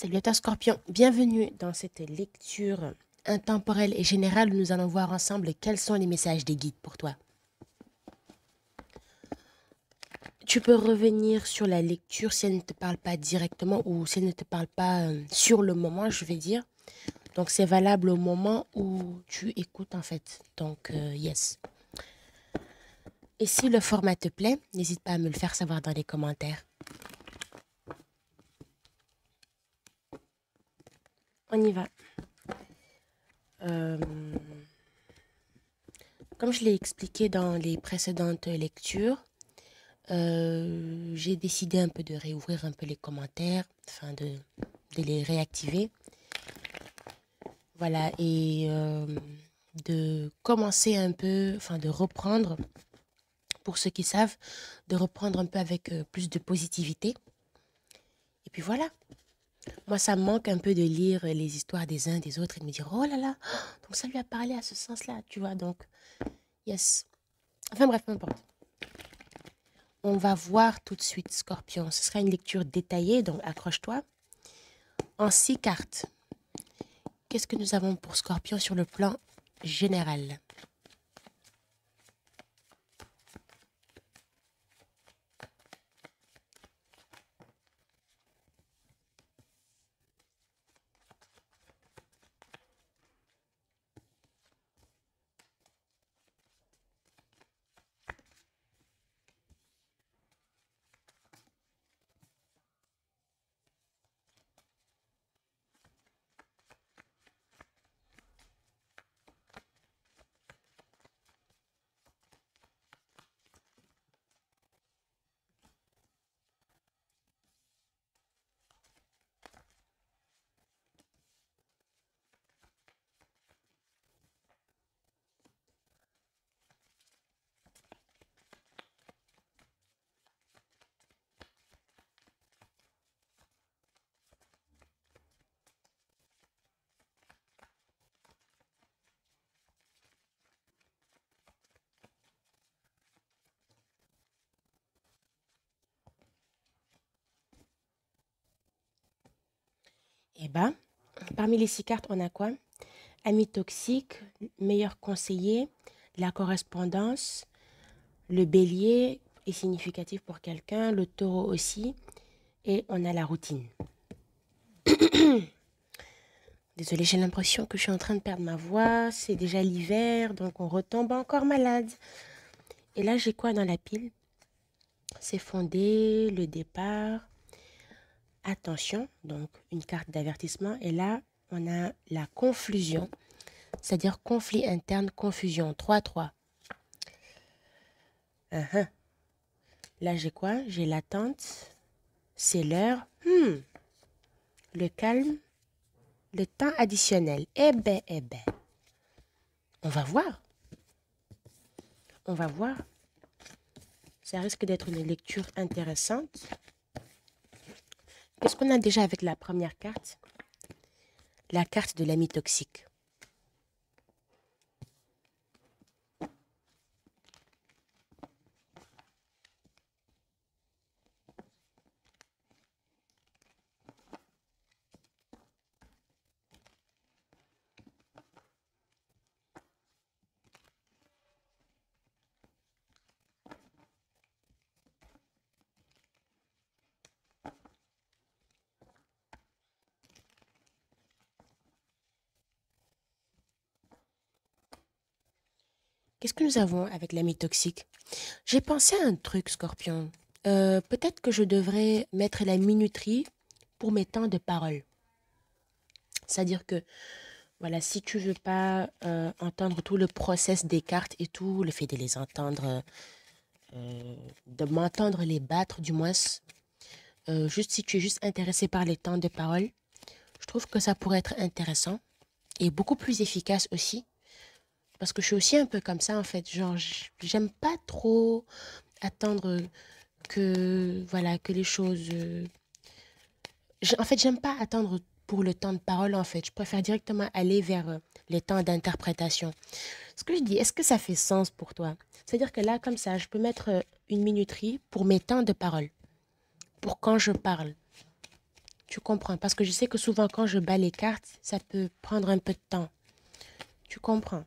Salut à toi Scorpion, bienvenue dans cette lecture intemporelle et générale où nous allons voir ensemble quels sont les messages des guides pour toi. Tu peux revenir sur la lecture si elle ne te parle pas directement ou si elle ne te parle pas sur le moment, je vais dire. Donc c'est valable au moment où tu écoutes en fait. Donc yes. Et si le format te plaît, n'hésite pas à me le faire savoir dans les commentaires. On y va. Euh, Comme je l'ai expliqué dans les précédentes lectures, j'ai décidé un peu de réouvrir un peu les commentaires, enfin de les réactiver. Voilà, et de commencer un peu, enfin de reprendre, pour ceux qui savent, de reprendre un peu avec plus de positivité. Et puis voilà, moi ça me manque un peu de lire les histoires des uns des autres et de me dire, oh là là, donc ça lui a parlé à ce sens-là, tu vois, donc yes. Enfin bref, peu importe. On va voir tout de suite, Scorpion. Ce sera une lecture détaillée, donc accroche-toi. En 6 cartes. Qu'est-ce que nous avons pour Scorpion sur le plan général? Eh ben, parmi les 6 cartes, on a quoi? Ami toxique, meilleur conseiller, la correspondance, le bélier est significatif pour quelqu'un, le taureau aussi, et on a la routine. Désolée, j'ai l'impression que je suis en train de perdre ma voix, c'est déjà l'hiver, donc on retombe encore malade. Et là, j'ai quoi dans la pile? C'est fondé, le départ, attention, donc une carte d'avertissement. Et là, on a la confusion, c'est-à-dire conflit interne, confusion, 3-3. Là, j'ai quoi? J'ai l'attente, c'est l'heure, le calme, le temps additionnel. Eh ben, on va voir. On va voir. Ça risque d'être une lecture intéressante. Qu'est-ce qu'on a déjà avec la première carte? La carte de l'ami toxique. Qu'est-ce que nous avons avec l'ami toxique? J'ai pensé à un truc, Scorpion. Peut-être que je devrais mettre la minuterie pour mes temps de parole. C'est-à-dire que, voilà, si tu veux pas entendre tout le process des cartes et tout, le fait de les entendre, de m'entendre les battre, du moins, juste si tu es juste intéressé par les temps de parole, je trouve que ça pourrait être intéressant et beaucoup plus efficace aussi. Parce que je suis aussi un peu comme ça, en fait. Genre, j'aime pas trop attendre que, voilà, que les choses... En fait, j'aime pas attendre pour le temps de parole, en fait. Je préfère directement aller vers les temps d'interprétation. Ce que je dis, est-ce que ça fait sens pour toi? C'est-à-dire que là, comme ça, je peux mettre une minuterie pour mes temps de parole, pour quand je parle. Tu comprends? Parce que je sais que souvent, quand je bats les cartes, ça peut prendre un peu de temps. Tu comprends?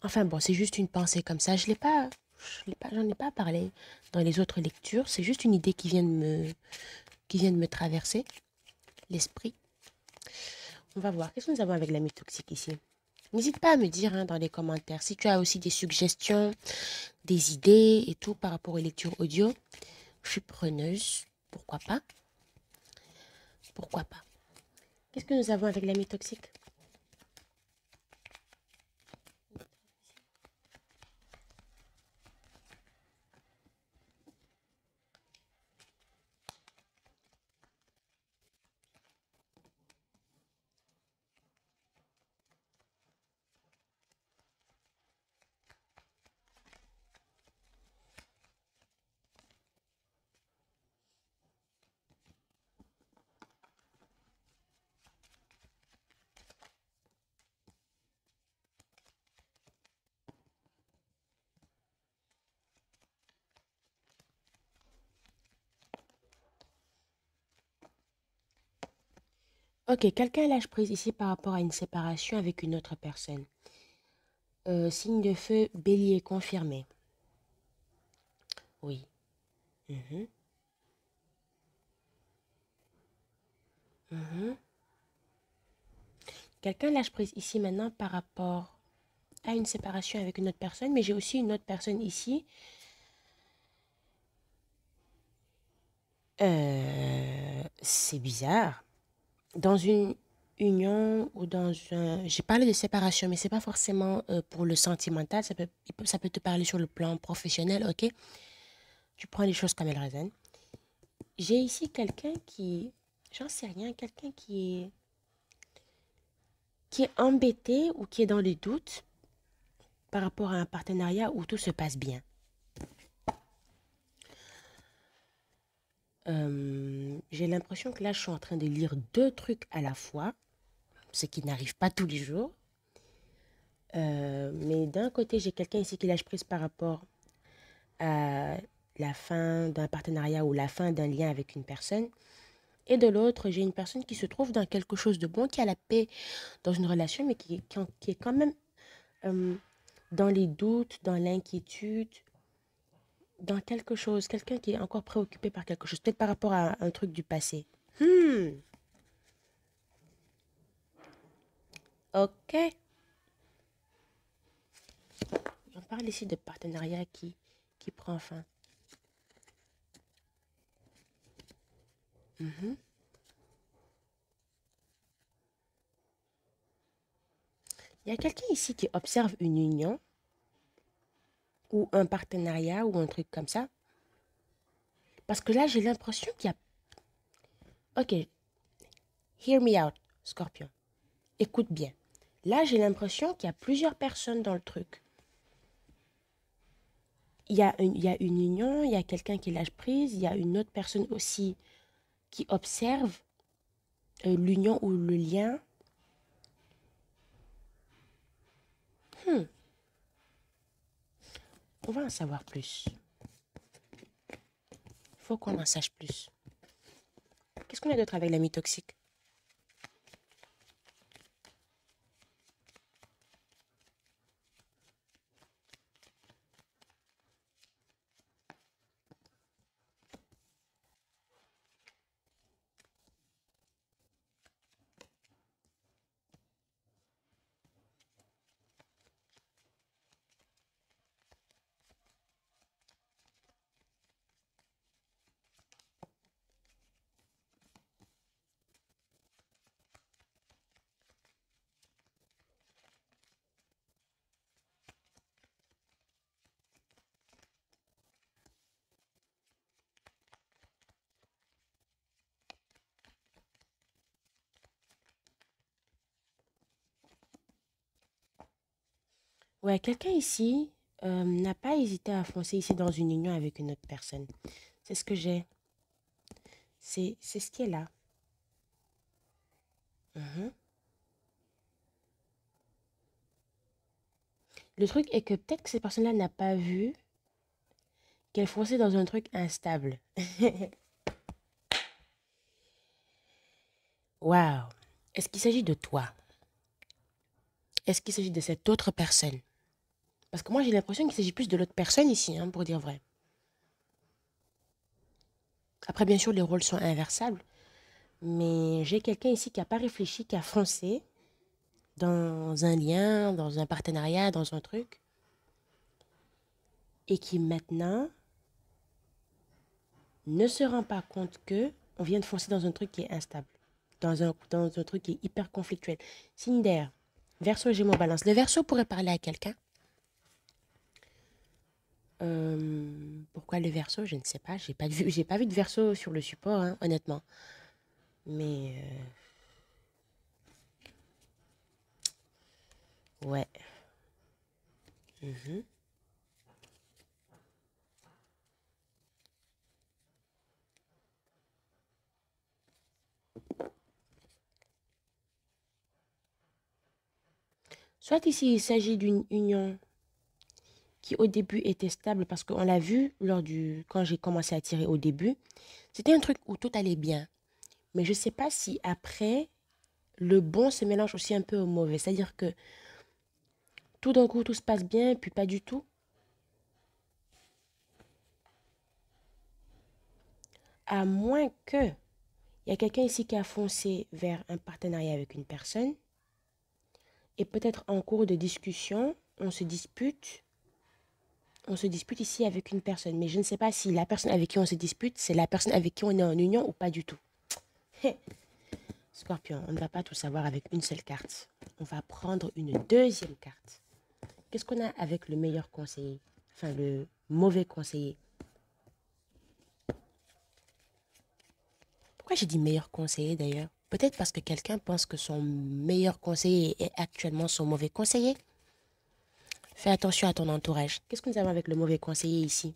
Enfin bon, c'est juste une pensée comme ça. J'en ai pas parlé dans les autres lectures. C'est juste une idée qui vient de me traverser l'esprit. On va voir. Qu'est-ce que nous avons avec l'ami toxique ici? N'hésite pas à me dire hein, dans les commentaires si tu as aussi des suggestions, des idées et tout par rapport aux lectures audio. Je suis preneuse. Pourquoi pas? Pourquoi pas? Qu'est-ce que nous avons avec l'ami toxique? Ok, quelqu'un lâche prise ici par rapport à une séparation avec une autre personne. Signe de feu, bélier confirmé. Oui. Mhm, mhm. Quelqu'un lâche prise ici maintenant par rapport à une séparation avec une autre personne, mais j'ai aussi une autre personne ici. C'est bizarre. Dans une union ou dans un... J'ai parlé de séparation, mais c'est pas forcément pour le sentimental. Ça peut te parler sur le plan professionnel, ok? Tu prends les choses comme elles résonnent. J'ai ici quelqu'un qui... J'en sais rien, quelqu'un qui est embêté ou qui est dans les doutes par rapport à un partenariat où tout se passe bien. J'ai l'impression que là, je suis en train de lire deux trucs à la fois, ce qui n'arrive pas tous les jours. Mais d'un côté, j'ai quelqu'un ici qui lâche prise par rapport à la fin d'un partenariat ou la fin d'un lien avec une personne. Et de l'autre, j'ai une personne qui se trouve dans quelque chose de bon, qui a la paix dans une relation, mais qui est quand même euh, dans les doutes, dans l'inquiétude, dans quelque chose, quelqu'un qui est encore préoccupé par quelque chose, peut-être par rapport à un truc du passé. Hmm, ok. On parle ici de partenariat qui prend fin. Mhm. Il y a quelqu'un ici qui observe une union ou un partenariat ou un truc comme ça. Parce que là, j'ai l'impression qu'il y a... Ok, hear me out, Scorpion. Écoute bien. Là, j'ai l'impression qu'il y a plusieurs personnes dans le truc. Il y a une union, il y a quelqu'un qui lâche prise, il y a une autre personne aussi qui observe l'union ou le lien. Hmm, on va en savoir plus. Il faut qu'on en sache plus. Qu'est-ce qu'on a d'autre avec l'ami toxique? Ouais, quelqu'un ici n'a pas hésité à foncer ici dans une union avec une autre personne. C'est ce que j'ai. C'est ce qui est là. Mhm. Le truc est que peut-être que cette personne-là n'a pas vu qu'elle fonçait dans un truc instable. Waouh. Est-ce qu'il s'agit de toi? Est-ce qu'il s'agit de cette autre personne? Parce que moi, j'ai l'impression qu'il s'agit plus de l'autre personne ici, hein, pour dire vrai. Après, bien sûr, les rôles sont inversables. Mais j'ai quelqu'un ici qui n'a pas réfléchi, qui a foncé dans un lien, dans un partenariat, dans un truc. Et qui maintenant ne se rend pas compte que on vient de foncer dans un truc qui est instable. Dans un truc qui est hyper conflictuel. Signe d'air. Verseau, Gémeaux, Balance. Le Verseau pourrait parler à quelqu'un. Pourquoi le Verseau? Je ne sais pas. J'ai pas vu de Verseau sur le support, hein, honnêtement. Mais ouais. Mhm. Soit ici, il s'agit d'une union qui au début était stable parce qu'on l'a vu quand j'ai commencé à tirer au début. C'était un truc où tout allait bien. Mais je ne sais pas si après, le bon se mélange aussi un peu au mauvais. C'est-à-dire que tout d'un coup, tout se passe bien, puis pas du tout. À moins que il y a quelqu'un ici qui a foncé vers un partenariat avec une personne et peut-être en cours de discussion, on se dispute ici avec une personne. Mais je ne sais pas si la personne avec qui on se dispute, c'est la personne avec qui on est en union ou pas du tout. Scorpion, on ne va pas tout savoir avec une seule carte. On va prendre une deuxième carte. Qu'est-ce qu'on a avec le meilleur conseiller? Enfin, le mauvais conseiller. Pourquoi j'ai dit meilleur conseiller d'ailleurs? Peut-être parce que quelqu'un pense que son meilleur conseiller est actuellement son mauvais conseiller. Fais attention à ton entourage. Qu'est-ce que nous avons avec le mauvais conseiller ici?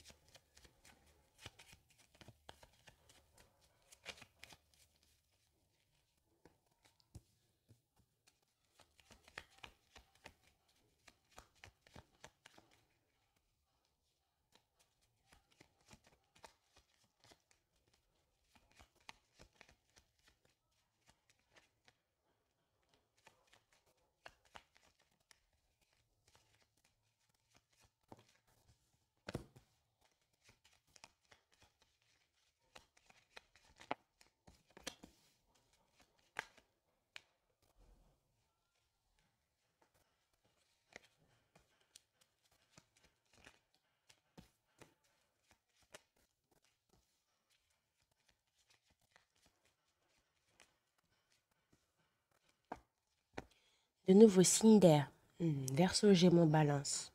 De nouveau, signe d'air. Verseau, Gémeaux, Balance.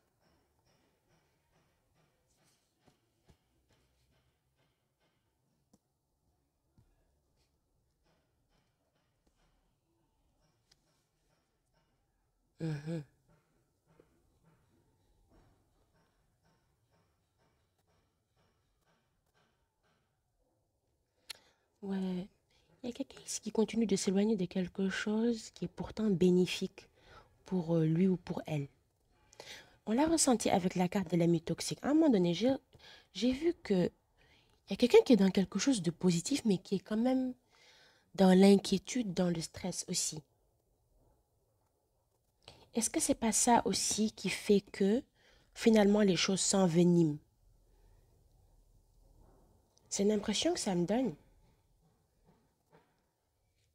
Mhm. Ouais. Il y a quelqu'un ici qui continue de s'éloigner de quelque chose qui est pourtant bénéfique pour lui ou pour elle. On l'a ressenti avec la carte de l'ami toxique. À un moment donné, j'ai vu que il y a quelqu'un qui est dans quelque chose de positif, mais qui est quand même dans l'inquiétude, dans le stress aussi. Est-ce que c'est pas ça aussi qui fait que finalement les choses s'enveniment? C'est une impression que ça me donne.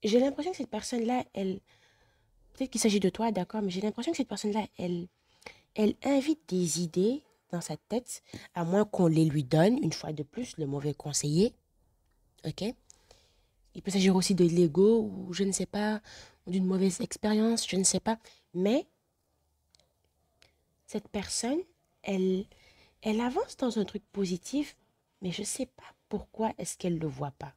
J'ai l'impression que cette personne-là, peut-être qu'il s'agit de toi, d'accord, mais j'ai l'impression que cette personne-là, elle invite des idées dans sa tête, à moins qu'on les lui donne, une fois de plus, le mauvais conseiller, ok? Il peut s'agir aussi de l'ego, ou je ne sais pas, ou d'une mauvaise expérience, je ne sais pas. Mais cette personne, elle, elle avance dans un truc positif, mais je ne sais pas pourquoi est-ce qu'elle ne le voit pas.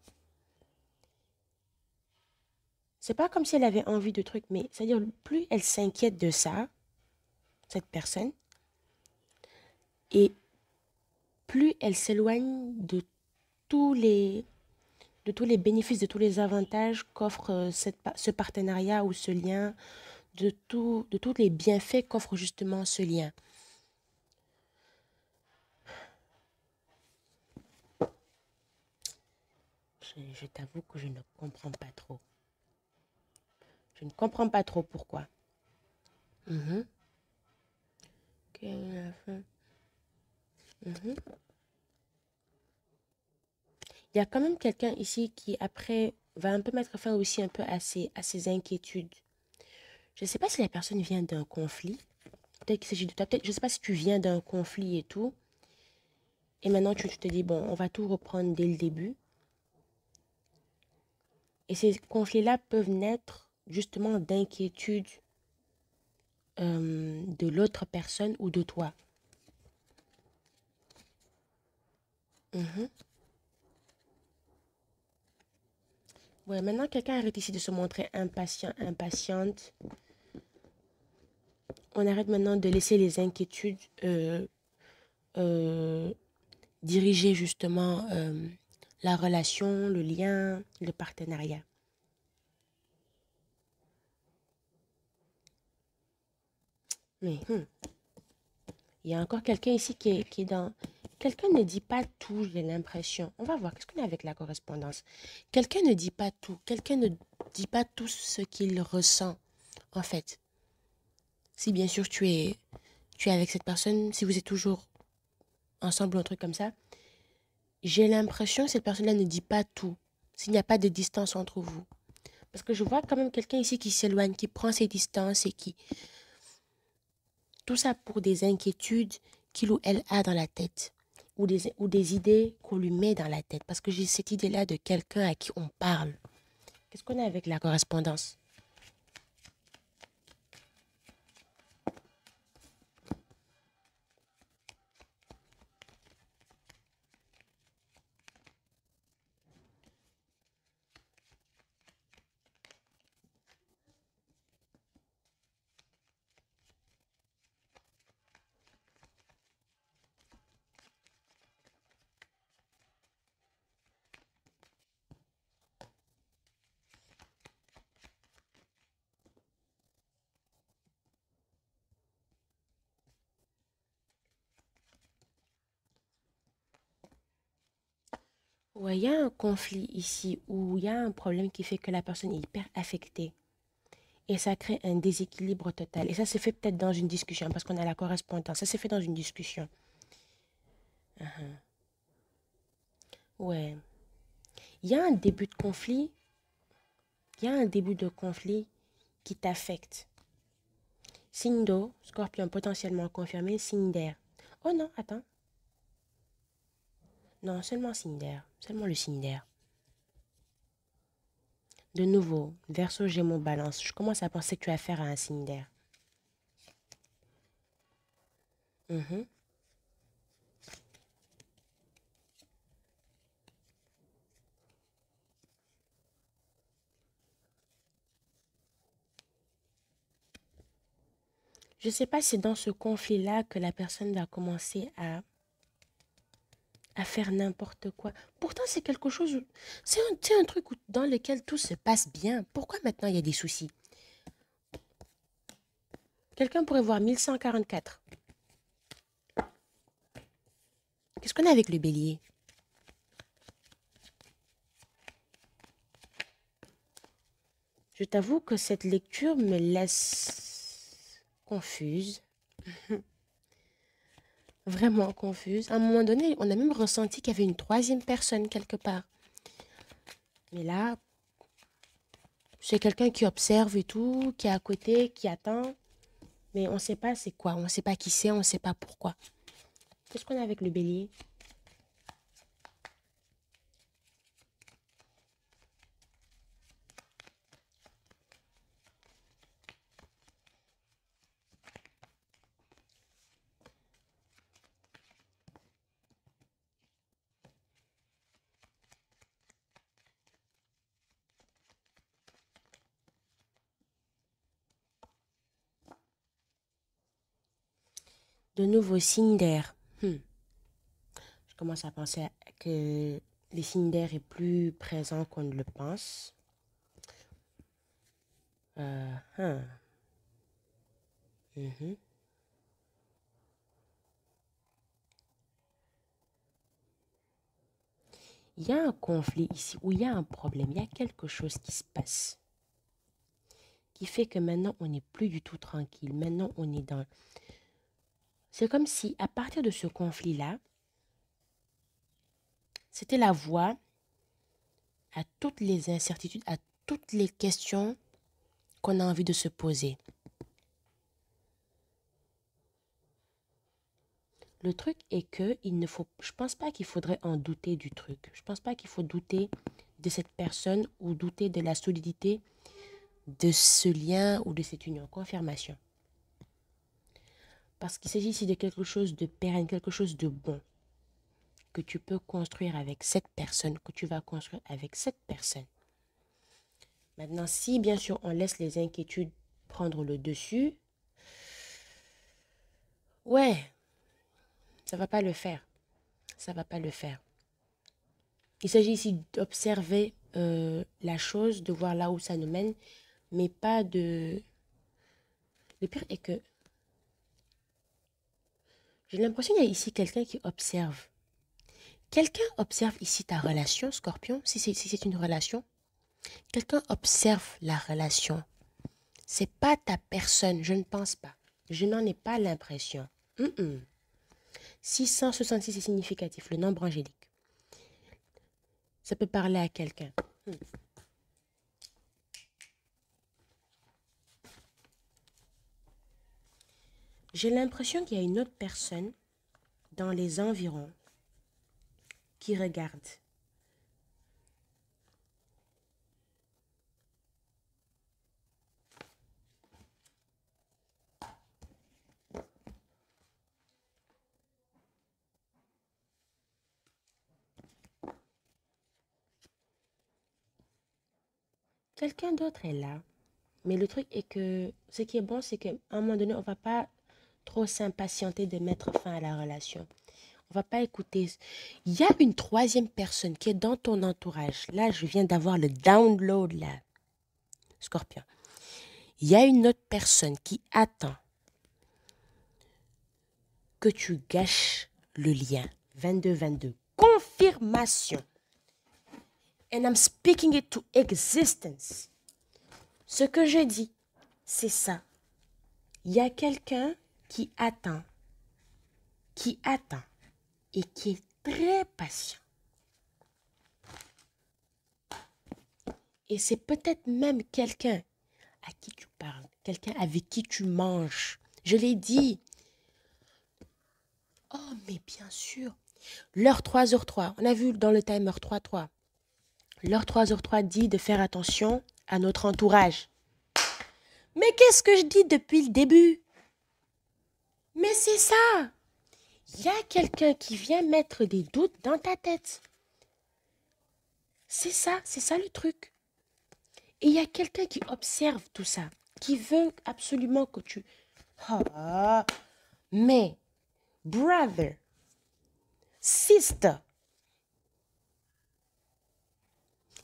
C'est pas comme si elle avait envie de trucs, mais c'est-à-dire, plus elle s'inquiète de ça, cette personne, et plus elle s'éloigne de tous les bénéfices, de tous les avantages qu'offre ce partenariat ou ce lien, de tous les bienfaits qu'offre justement ce lien. Je t'avoue que je ne comprends pas trop. Je ne comprends pas trop pourquoi. Mhm. Ok, la fin. Mhm. Il y a quand même quelqu'un ici qui, après, va un peu mettre fin aussi un peu à ses inquiétudes. Je ne sais pas si la personne vient d'un conflit. Peut-être qu'il s'agit de toi. Peut-être, je ne sais pas si tu viens d'un conflit et tout. Et maintenant, tu te dis, bon, on va tout reprendre dès le début. Et ces conflits-là peuvent naître justement d'inquiétudes de l'autre personne ou de toi. Mhm. Ouais, maintenant, quelqu'un arrête ici de se montrer impatient, impatiente. On arrête maintenant de laisser les inquiétudes euh, diriger justement la relation, le lien, le partenariat. Mais il y a encore quelqu'un ici qui est dans... Quelqu'un ne dit pas tout, j'ai l'impression. On va voir, qu'est-ce qu'on a avec la correspondance? Quelqu'un ne dit pas tout. Quelqu'un ne dit pas tout ce qu'il ressent, en fait. Si bien sûr tu es avec cette personne, si vous êtes toujours ensemble ou un truc comme ça, j'ai l'impression que cette personne-là ne dit pas tout. S'il n'y a pas de distance entre vous. Parce que je vois quand même quelqu'un ici qui s'éloigne, qui prend ses distances et qui... Tout ça pour des inquiétudes qu'il ou elle a dans la tête. Ou des idées qu'on lui met dans la tête. Parce que j'ai cette idée-là de quelqu'un à qui on parle. Qu'est-ce qu'on a avec la correspondance? Ouais, il y a un conflit ici où il y a un problème qui fait que la personne est hyper affectée. Et ça crée un déséquilibre total. Et ça se fait peut-être dans une discussion, parce qu'on a la correspondance. Ça se fait dans une discussion. Ouais. Il y a un début de conflit. Il y a un début de conflit qui t'affecte. Signe d'eau, scorpion potentiellement confirmé, signe d'air. Oh non, attends. Non, seulement signe d'air. Seulement le signe d'air. De nouveau, verseau, gémeaux, balance. Je commence à penser que tu as affaire à un signe d'air. Mhm. Je ne sais pas si c'est dans ce conflit-là que la personne va commencer à faire n'importe quoi. Pourtant, c'est quelque chose, c'est un truc dans lequel tout se passe bien. Pourquoi maintenant il y a des soucis? Quelqu'un pourrait voir 1144. Qu'est-ce qu'on a avec le bélier? Je t'avoue que cette lecture me laisse confuse, vraiment confuse. À un moment donné, on a même ressenti qu'il y avait une troisième personne quelque part. Mais là, c'est quelqu'un qui observe et tout, qui est à côté, qui attend. Mais on ne sait pas c'est quoi, on ne sait pas qui c'est, on ne sait pas pourquoi. Qu'est-ce qu'on a avec le bélier? De nouveaux signes d'air. Je commence à penser que les signes d'air est plus présent qu'on ne le pense. Euh, hum, mhm. Il y a un conflit ici, ou il y a un problème, il y a quelque chose qui se passe. qui fait que maintenant, on n'est plus du tout tranquille. Maintenant, on est dans... C'est comme si, à partir de ce conflit-là, c'était la voie à toutes les incertitudes, à toutes les questions qu'on a envie de se poser. Le truc est que je pense pas qu'il faudrait en douter du truc. Je pense pas qu'il faut douter de cette personne ou douter de la solidité de ce lien ou de cette union. Confirmation. Parce qu'il s'agit ici de quelque chose de pérenne, quelque chose de bon que tu peux construire avec cette personne, que tu vas construire avec cette personne. Maintenant, si bien sûr on laisse les inquiétudes prendre le dessus, ouais, ça va pas le faire. Ça va pas le faire. Il s'agit ici d'observer la chose, de voir là où ça nous mène, mais pas de... Le pire est que j'ai l'impression qu'il y a ici quelqu'un qui observe. Quelqu'un observe ici ta relation, Scorpion, si c'est une relation. Quelqu'un observe la relation. C'est pas ta personne, je ne pense pas. Je n'en ai pas l'impression. 666 est significatif, le nombre angélique. Ça peut parler à quelqu'un. J'ai l'impression qu'il y a une autre personne dans les environs qui regarde. Quelqu'un d'autre est là. Mais le truc est que ce qui est bon, c'est qu'à un moment donné, on ne va pas trop s'impatienter de mettre fin à la relation. On va pas écouter. Il y a une troisième personne qui est dans ton entourage. Là, je viens d'avoir le download, là. Scorpion. Il y a une autre personne qui attend que tu gâches le lien. 22-22. Confirmation. And I'm speaking it to existence. Ce que je dis, c'est ça. Il y a quelqu'un qui attend et qui est très patient. Et c'est peut-être même quelqu'un à qui tu parles, quelqu'un avec qui tu manges. Je l'ai dit. Oh, mais bien sûr. L'heure 3h03, on a vu dans le timer 3-3. L'heure 3h03 dit de faire attention à notre entourage. Mais qu'est-ce que je dis depuis le début? Mais c'est ça. Il y a quelqu'un qui vient mettre des doutes dans ta tête. C'est ça le truc. Et il y a quelqu'un qui observe tout ça, qui veut absolument que tu... Ah, mais, brother, sister,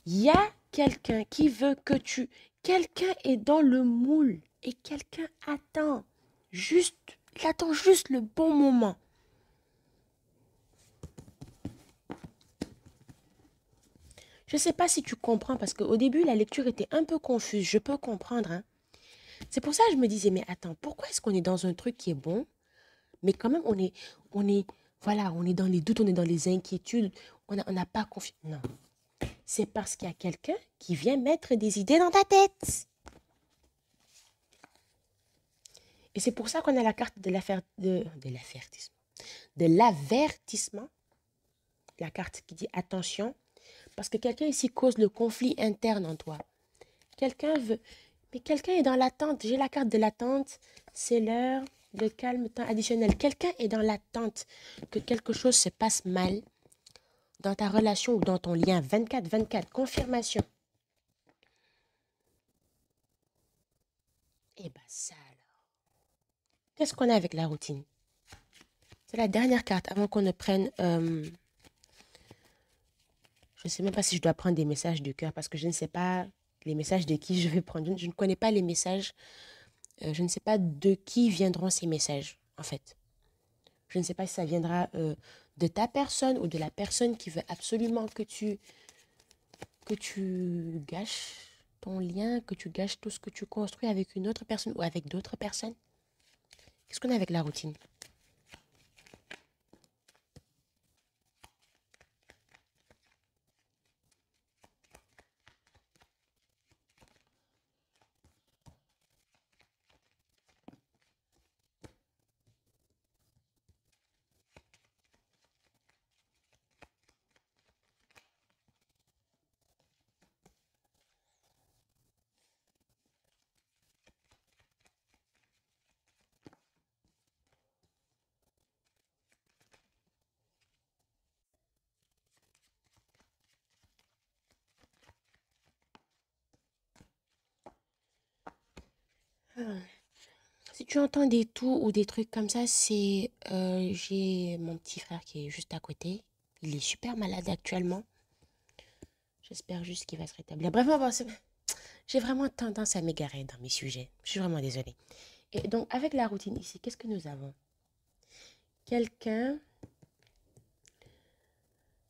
il y a quelqu'un qui veut que tu... Quelqu'un est dans le moule et quelqu'un attend juste, il attend juste le bon moment. Je ne sais pas si tu comprends parce qu'au début, la lecture était un peu confuse. Je peux comprendre. Hein. C'est pour ça que je me disais, mais attends, pourquoi est-ce qu'on est dans un truc qui est bon, mais quand même, voilà, on est dans les doutes, on est dans les inquiétudes, on n'a pas confiance. Non. C'est parce qu'il y a quelqu'un qui vient mettre des idées dans ta tête. Et c'est pour ça qu'on a la carte de l'avertissement. La carte qui dit attention. Parce que quelqu'un ici cause le conflit interne en toi. Quelqu'un veut... Mais quelqu'un est dans l'attente. J'ai la carte de l'attente. C'est l'heure de calme, temps additionnel. Quelqu'un est dans l'attente que quelque chose se passe mal dans ta relation ou dans ton lien. 24-24, confirmation. Eh bien, ça alors. Qu'est-ce qu'on a avec la routine? C'est la dernière carte avant qu'on ne prenne... Je ne sais même pas si je dois prendre des messages du cœur parce que je ne sais pas les messages de qui je vais prendre. Je ne connais pas les messages. Je ne sais pas de qui viendront ces messages, en fait. Je ne sais pas si ça viendra de ta personne ou de la personne qui veut absolument que tu gâches. ton lien, que tu gâches tout ce que tu construis avec une autre personne ou avec d'autres personnes. Qu'est-ce qu'on a avec la routine? Ah. Si tu entends des toux ou des trucs comme ça, c'est j'ai mon petit frère qui est juste à côté. Il est super malade actuellement. J'espère juste qu'il va se rétablir. Bref, bon, j'ai vraiment tendance à m'égarer dans mes sujets. Je suis vraiment désolée. Et donc, avec la routine ici, qu'est-ce que nous avons? Quelqu'un,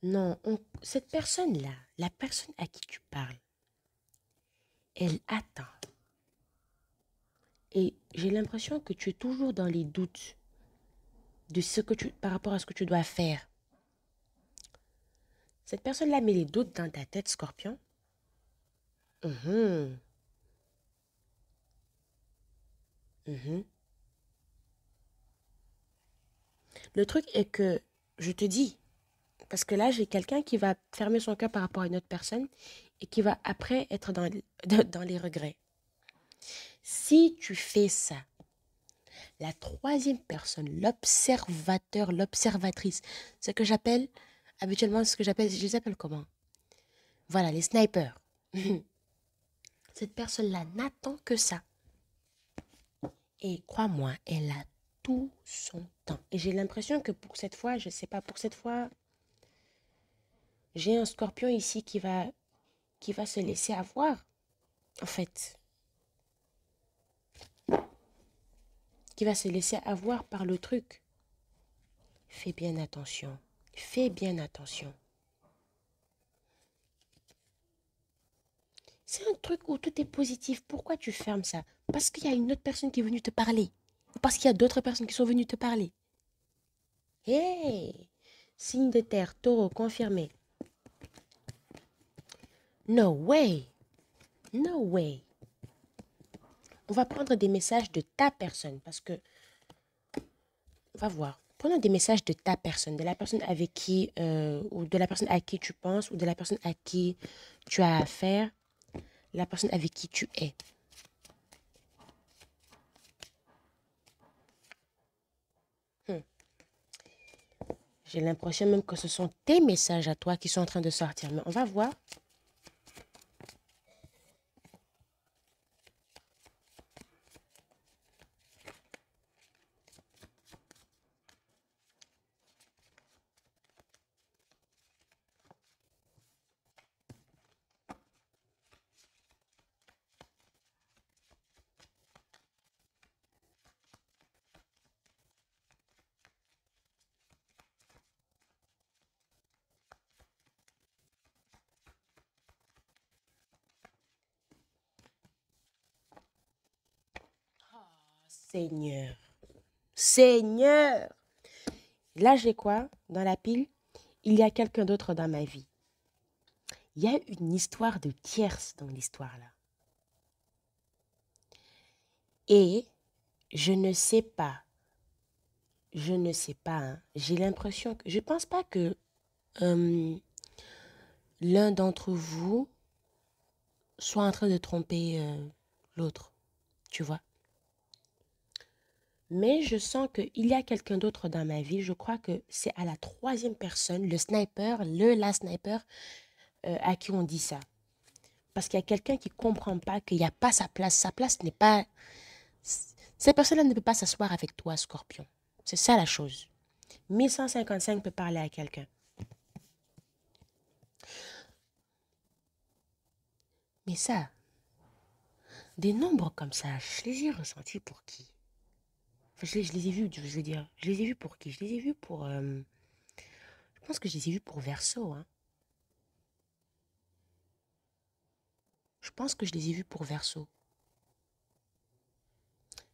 non, cette personne-là, la personne à qui tu parles, elle attend. Et j'ai l'impression que tu es toujours dans les doutes de ce que par rapport à ce que tu dois faire. Cette personne-là met les doutes dans ta tête, Scorpion. Mhm, mhm. Le truc est que, je te dis, parce que là, j'ai quelqu'un qui va fermer son cœur par rapport à une autre personne et qui va après être dans les regrets. Si tu fais ça, la troisième personne, l'observateur, l'observatrice, ce que j'appelle, habituellement, ce que j'appelle, je les appelle comment? Voilà, les snipers. Cette personne-là n'attend que ça. Et crois-moi, elle a tout son temps. Et j'ai l'impression que pour cette fois, je sais pas, pour cette fois, j'ai un scorpion ici qui va se laisser avoir, en fait. Qui va se laisser avoir par le truc. Fais bien attention. Fais bien attention. C'est un truc où tout est positif. Pourquoi tu fermes ça? Parce qu'il y a une autre personne qui est venue te parler. Ou parce qu'il y a d'autres personnes qui sont venues te parler. Hey! Signe de terre, taureau, confirmé. No way! No way! On va prendre des messages de ta personne parce que, on va voir. Prenons des messages de ta personne, de la personne avec qui, ou de la personne à qui tu penses, ou de la personne à qui tu as affaire, la personne avec qui tu es. Hmm. J'ai l'impression même que ce sont tes messages à toi qui sont en train de sortir. Mais on va voir. Seigneur. Seigneur. Là, j'ai quoi dans la pile? Il y a quelqu'un d'autre dans ma vie. Il y a une histoire de tierce dans l'histoire là. Et je ne sais pas. Je ne sais pas. Hein. J'ai l'impression que... Je pense pas que euh, l'un d'entre vous soit en train de tromper l'autre. Tu vois? Mais je sens qu'il y a quelqu'un d'autre dans ma vie. Je crois que c'est à la troisième personne, le sniper, la sniper, à qui on dit ça. Parce qu'il y a quelqu'un qui ne comprend pas qu'il n'y a pas sa place. Sa place n'est pas... Cette personne-là ne peut pas s'asseoir avec toi, Scorpion. C'est ça la chose. 1155 peut parler à quelqu'un. Mais ça, des nombres comme ça, je les ai ressentis pour qui? Enfin, je les ai vus, je veux dire. Je les ai vus pour qui? Je les ai vus pour... je pense que je les ai vus pour Verseau. Hein. Je pense que je les ai vus pour Verseau.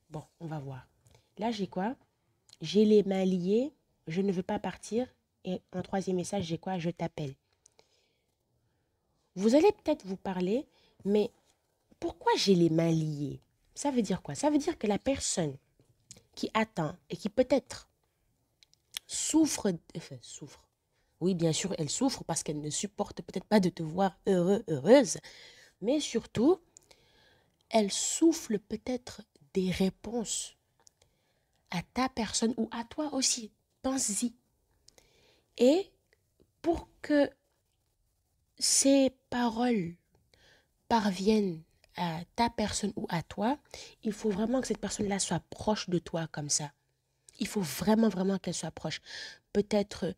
Bon, on va voir. Là, j'ai quoi? J'ai les mains liées, je ne veux pas partir. Et en troisième message, j'ai quoi? Je t'appelle. Vous allez peut-être vous parler, mais pourquoi j'ai les mains liées? Ça veut dire quoi? Ça veut dire que la personne qui attend et qui peut-être souffre. Oui, bien sûr, elle souffre parce qu'elle ne supporte peut-être pas de te voir heureuse, mais surtout, elle souffle peut-être des réponses à ta personne ou à toi aussi. Pense-y. Et pour que ces paroles parviennent à ta personne ou à toi, il faut vraiment que cette personne-là soit proche de toi comme ça. Il faut vraiment, vraiment qu'elle soit proche. Peut-être,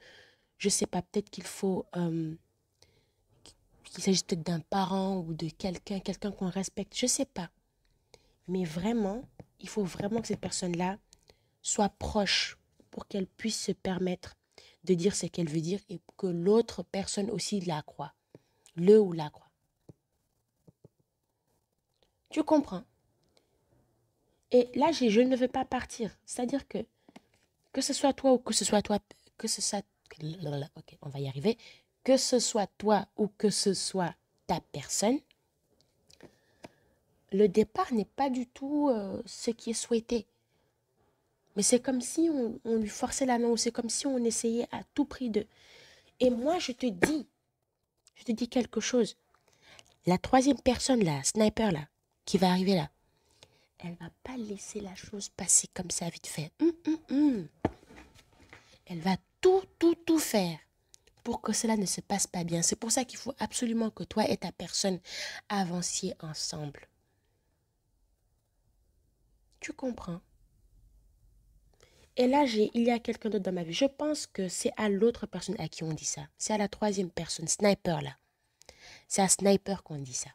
je sais pas, peut-être qu'il faut qu'il s'agisse peut-être d'un parent ou de quelqu'un qu'on respecte, je sais pas. Mais vraiment, il faut vraiment que cette personne-là soit proche pour qu'elle puisse se permettre de dire ce qu'elle veut dire et que l'autre personne aussi la croit. Le ou la croit. Tu comprends? Et là, je ne veux pas partir. C'est-à-dire que ce soit toi ou que ce soit toi, que ce soit... Ok, on va y arriver. Que ce soit toi ou que ce soit ta personne, le départ n'est pas du tout ce qui est souhaité. Mais c'est comme si on lui forçait la main ou c'est comme si on essayait à tout prix de... Et moi, je te dis quelque chose. La troisième personne, là, sniper, là, qui va arriver là, elle va pas laisser la chose passer comme ça vite fait. Elle va tout faire pour que cela ne se passe pas bien. C'est pour ça qu'il faut absolument que toi et ta personne avanciez ensemble. Tu comprends? Et là, il y a quelqu'un d'autre dans ma vie. Je pense que c'est à l'autre personne à qui on dit ça. C'est à la troisième personne, sniper là. C'est à sniper qu'on dit ça.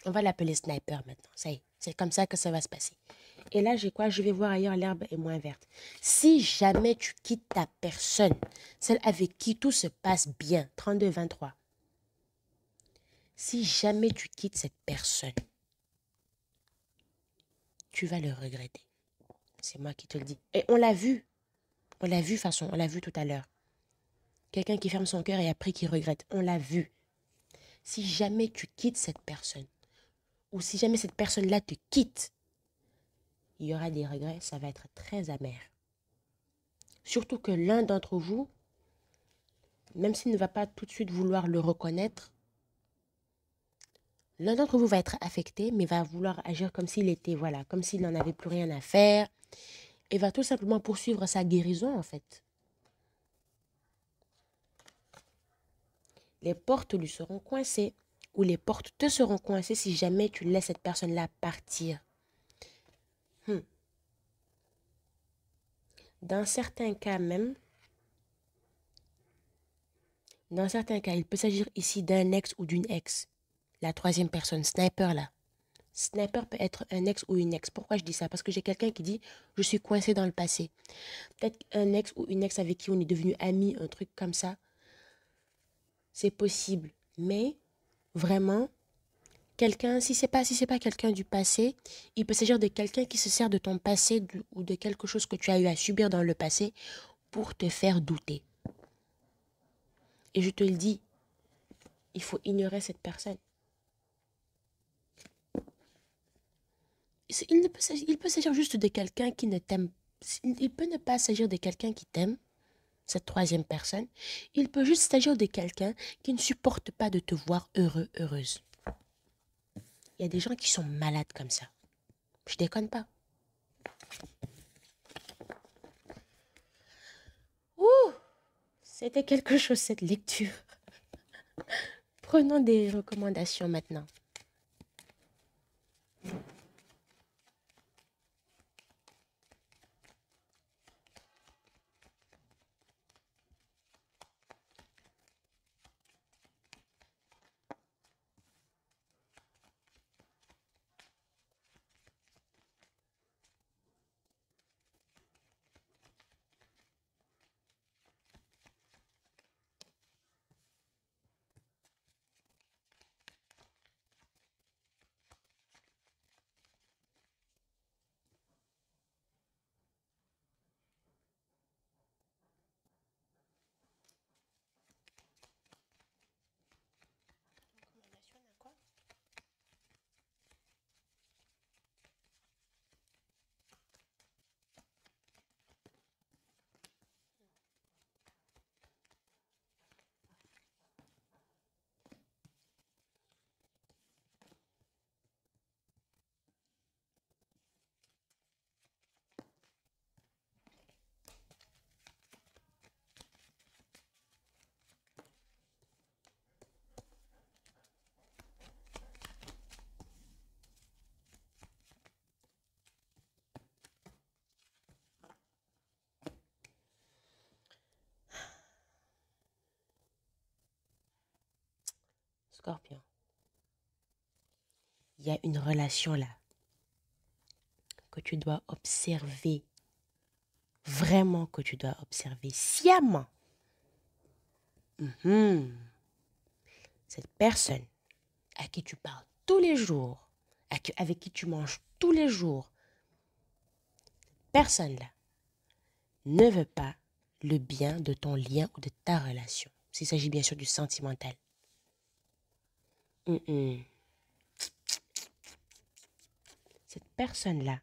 On va l'appeler sniper maintenant. Ça y est, c'est comme ça que ça va se passer. Et là, j'ai quoi? Je vais voir ailleurs, l'herbe est moins verte. Si jamais tu quittes ta personne, celle avec qui tout se passe bien, 32-23, si jamais tu quittes cette personne, tu vas le regretter. C'est moi qui te le dis. Et on l'a vu. On l'a vu, façon, on l'a vu tout à l'heure. Quelqu'un qui ferme son cœur et après qui regrette. On l'a vu. Si jamais tu quittes cette personne, ou si jamais cette personne-là te quitte, il y aura des regrets, ça va être très amer. Surtout que l'un d'entre vous, même s'il ne va pas tout de suite vouloir le reconnaître, l'un d'entre vous va être affecté, mais va vouloir agir comme s'il était, voilà, comme s'il n'en avait plus rien à faire, et va tout simplement poursuivre sa guérison, en fait. Les portes lui seront coincées, ou les portes te seront coincées si jamais tu laisses cette personne-là partir. Dans certains cas même, il peut s'agir ici d'un ex ou d'une ex. La troisième personne, sniper là. Sniper peut être un ex ou une ex. Pourquoi je dis ça? Parce que j'ai quelqu'un qui dit, je suis coincé dans le passé. Peut-être un ex ou une ex avec qui on est devenu amis, un truc comme ça. C'est possible. Mais, vraiment, quelqu'un, si c'est pas quelqu'un du passé, il peut s'agir de quelqu'un qui se sert de ton passé ou de quelque chose que tu as eu à subir dans le passé pour te faire douter. Et je te le dis, il faut ignorer cette personne. Il peut s'agir juste de quelqu'un qui ne t'aime. Il peut ne pas s'agir de quelqu'un qui t'aime, cette troisième personne. Il peut juste s'agir de quelqu'un qui ne supporte pas de te voir heureuse. Il y a des gens qui sont malades comme ça. Je déconne pas. Ouh, c'était quelque chose cette lecture. Prenons des recommandations maintenant. Scorpion, il y a une relation là que tu dois observer, vraiment que tu dois observer sciemment. Cette personne à qui tu parles tous les jours, avec qui tu manges tous les jours, personne-là ne veut pas le bien de ton lien ou de ta relation. S'il s'agit bien sûr du sentimental. Cette personne-là,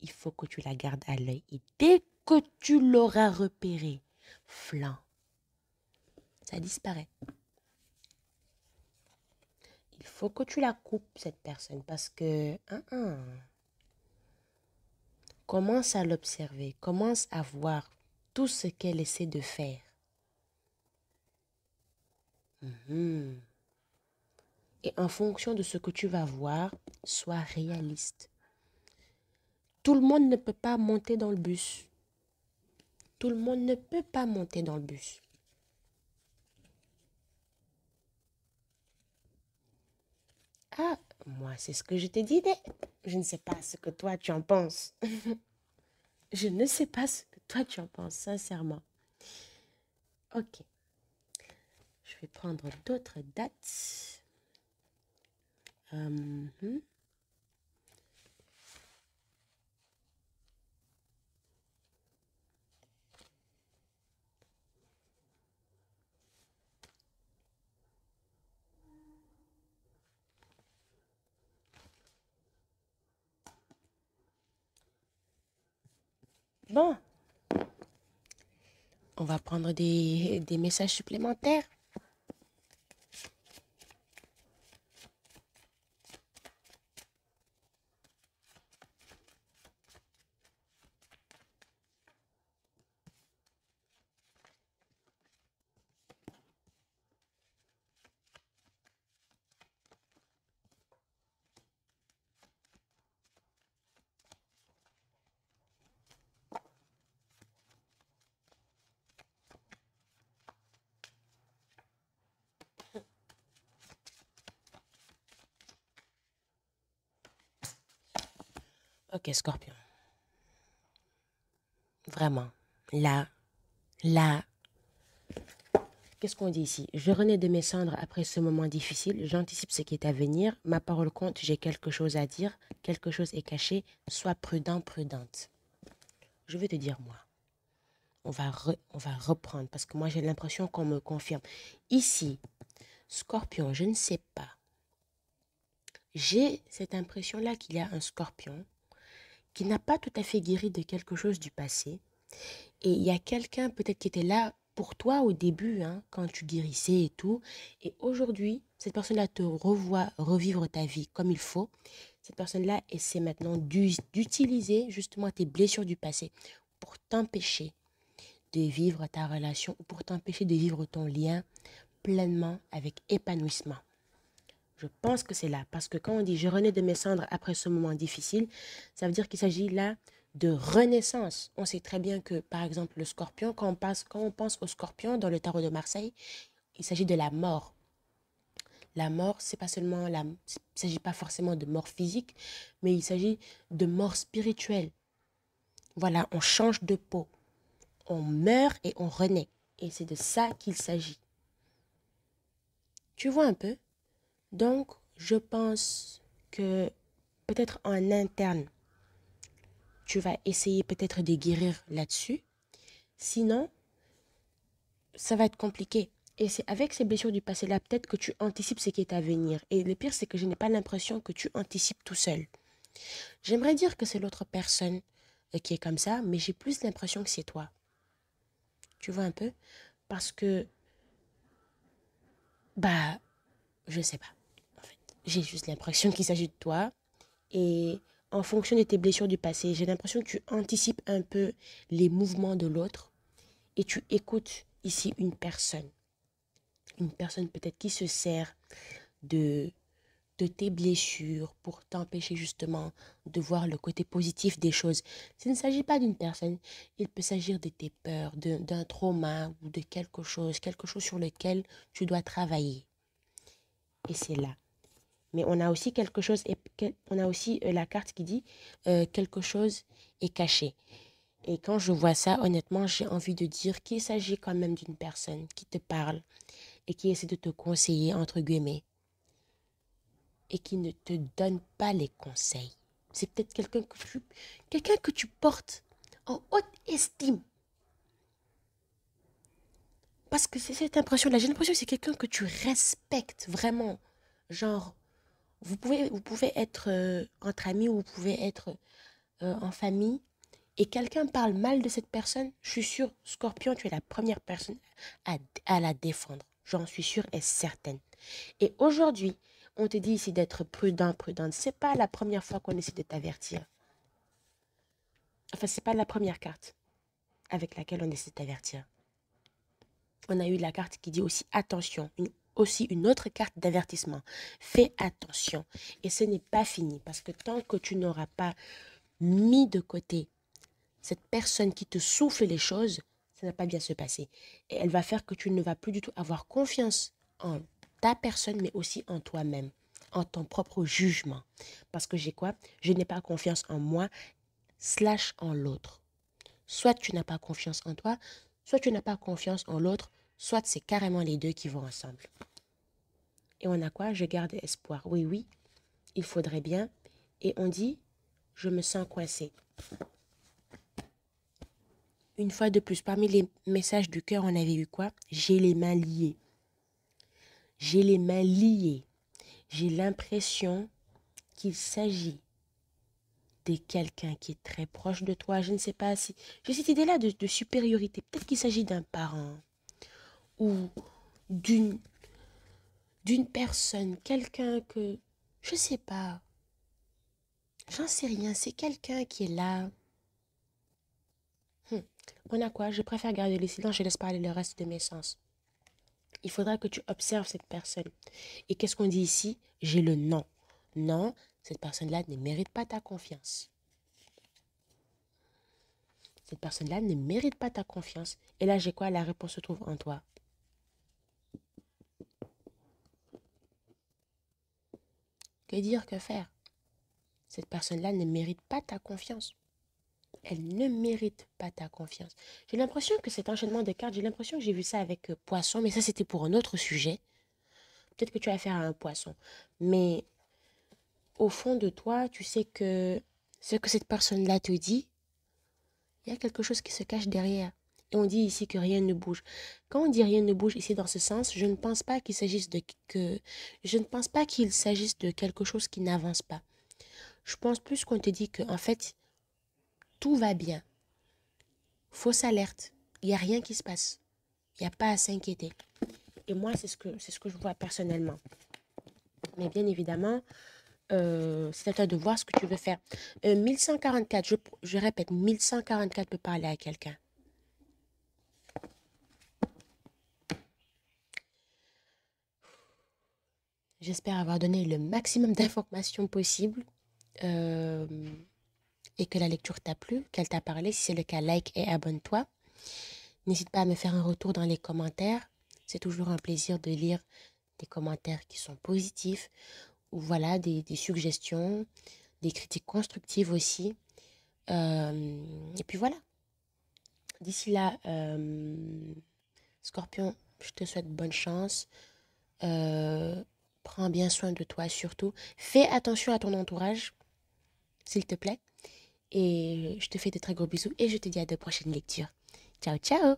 il faut que tu la gardes à l'œil. Et dès que tu l'auras repérée, flan, ça disparaît. Il faut que tu la coupes, cette personne, parce que... Commence à l'observer, commence à voir tout ce qu'elle essaie de faire. Et en fonction de ce que tu vas voir, sois réaliste. Tout le monde ne peut pas monter dans le bus. Tout le monde ne peut pas monter dans le bus. Ah, moi, c'est ce que je t'ai dit, mais je ne sais pas ce que toi, tu en penses. Je ne sais pas ce que toi, tu en penses, sincèrement. Ok. Je vais prendre d'autres dates. Bon, on va prendre des messages supplémentaires. Ok, Scorpion. Vraiment. Là, qu'est-ce qu'on dit ici? Je renais de mes cendres après ce moment difficile. J'anticipe ce qui est à venir. Ma parole compte, j'ai quelque chose à dire. Quelque chose est caché. Sois prudent, prudente. Je vais te dire, moi. On va reprendre parce que moi, j'ai l'impression qu'on me confirme. Ici, Scorpion, je ne sais pas. J'ai cette impression-là qu'il y a un Scorpion qui n'a pas tout à fait guéri de quelque chose du passé. Et il y a quelqu'un peut-être qui était là pour toi au début, quand tu guérissais et tout. Et aujourd'hui, cette personne-là te revoit revivre ta vie comme il faut. Cette personne-là essaie maintenant d'utiliser justement tes blessures du passé pour t'empêcher de vivre ta relation ou pour t'empêcher de vivre ton lien pleinement avec épanouissement. Je pense que c'est là. Parce que quand on dit « je renais de mes cendres après ce moment difficile », ça veut dire qu'il s'agit là de renaissance. On sait très bien que, par exemple, le scorpion, quand on pense au scorpion dans le tarot de Marseille, il s'agit de la mort. La mort, c'est pas seulement il s'agit pas forcément de mort physique, mais il s'agit de mort spirituelle. Voilà, on change de peau. On meurt et on renaît. Et c'est de ça qu'il s'agit. Tu vois un peu? Donc, je pense que peut-être en interne, tu vas essayer peut-être de guérir là-dessus. Sinon, ça va être compliqué. Et c'est avec ces blessures du passé-là, peut-être que tu anticipes ce qui est à venir. Et le pire, c'est que je n'ai pas l'impression que tu anticipes tout seul. J'aimerais dire que c'est l'autre personne qui est comme ça, mais j'ai plus l'impression que c'est toi. Tu vois un peu? Parce que, je sais pas. En fait, j'ai juste l'impression qu'il s'agit de toi. Et en fonction de tes blessures du passé, j'ai l'impression que tu anticipes un peu les mouvements de l'autre et tu écoutes ici une personne peut-être qui se sert de, de tes blessures pour t'empêcher justement de voir le côté positif des choses. Il ne s'agit pas d'une personne, il peut s'agir de tes peurs, d'un trauma ou de quelque chose sur lequel tu dois travailler. et c'est là. Mais on a aussi quelque chose, on a aussi la carte qui dit quelque chose est caché. Et quand je vois ça, honnêtement, j'ai envie de dire qu'il s'agit quand même d'une personne qui te parle et qui essaie de te conseiller, entre guillemets, et qui ne te donne pas les conseils. C'est peut-être quelqu'un que tu portes en haute estime. Parce que c'est cette impression-là. J'ai l'impression que c'est quelqu'un que tu respectes vraiment. Genre, vous pouvez être entre amis ou vous pouvez être en famille et quelqu'un parle mal de cette personne, je suis sûre, Scorpion, tu es la première personne à la défendre. J'en suis sûre et certaine. Et aujourd'hui, on te dit ici d'être prudent, prudente. C'est pas la première fois qu'on essaie de t'avertir. Enfin, c'est pas la première carte avec laquelle on essaie de t'avertir. On a eu la carte qui dit aussi attention, aussi une autre carte d'avertissement. Fais attention. Et ce n'est pas fini parce que tant que tu n'auras pas mis de côté cette personne qui te souffle les choses, ça n'a pas bien se passer. Et elle va faire que tu ne vas plus du tout avoir confiance en ta personne, mais aussi en toi-même, en ton propre jugement. Parce que j'ai quoi? Je n'ai pas confiance en moi, slash en l'autre. Soit tu n'as pas confiance en toi, soit tu n'as pas confiance en l'autre, soit c'est carrément les deux qui vont ensemble. Et on a quoi? Je garde espoir. Oui, oui, il faudrait bien. Et on dit, je me sens coincée. Une fois de plus, parmi les messages du cœur, on avait eu quoi? J'ai les mains liées. J'ai les mains liées. J'ai l'impression qu'il s'agit de quelqu'un qui est très proche de toi. Je ne sais pas si... J'ai cette idée-là de supériorité. Peut-être qu'il s'agit d'un parent ou d'une personne, quelqu'un que... Je ne sais pas. J'en sais rien. C'est quelqu'un qui est là. On a quoi? Je préfère garder le silence. Je laisse parler le reste de mes sens. Il faudra que tu observes cette personne. Et qu'est-ce qu'on dit ici? J'ai le non. Non, cette personne-là ne mérite pas ta confiance. Cette personne-là ne mérite pas ta confiance. Et là, j'ai quoi? La réponse se trouve en toi. Que dire, que faire? Cette personne-là ne mérite pas ta confiance. Elle ne mérite pas ta confiance. J'ai l'impression que cet enchaînement de cartes, j'ai l'impression que j'ai vu ça avec poisson, mais ça, c'était pour un autre sujet. Peut-être que tu as affaire à un poisson. Mais au fond de toi, tu sais que ce que cette personne-là te dit, il y a quelque chose qui se cache derrière. Et on dit ici que rien ne bouge. Quand on dit rien ne bouge ici dans ce sens, je ne pense pas qu'il s'agisse de quelque chose qui n'avance pas. Je pense plus qu'on te dit que en fait tout va bien. Fausse alerte. Il n'y a rien qui se passe. Il n'y a pas à s'inquiéter. Et moi, c'est ce que je vois personnellement. Mais bien évidemment, c'est à toi de voir ce que tu veux faire. 1144, je répète, 1144 peut parler à quelqu'un. J'espère avoir donné le maximum d'informations possible et que la lecture t'a plu, qu'elle t'a parlé. Si c'est le cas, like et abonne-toi. N'hésite pas à me faire un retour dans les commentaires. C'est toujours un plaisir de lire des commentaires qui sont positifs ou voilà, des suggestions, des critiques constructives aussi. Et puis voilà. D'ici là, Scorpion, je te souhaite bonne chance. Prends bien soin de toi surtout. Fais attention à ton entourage, s'il te plaît. Et je te fais de très gros bisous et je te dis à de prochaines lectures. Ciao, ciao!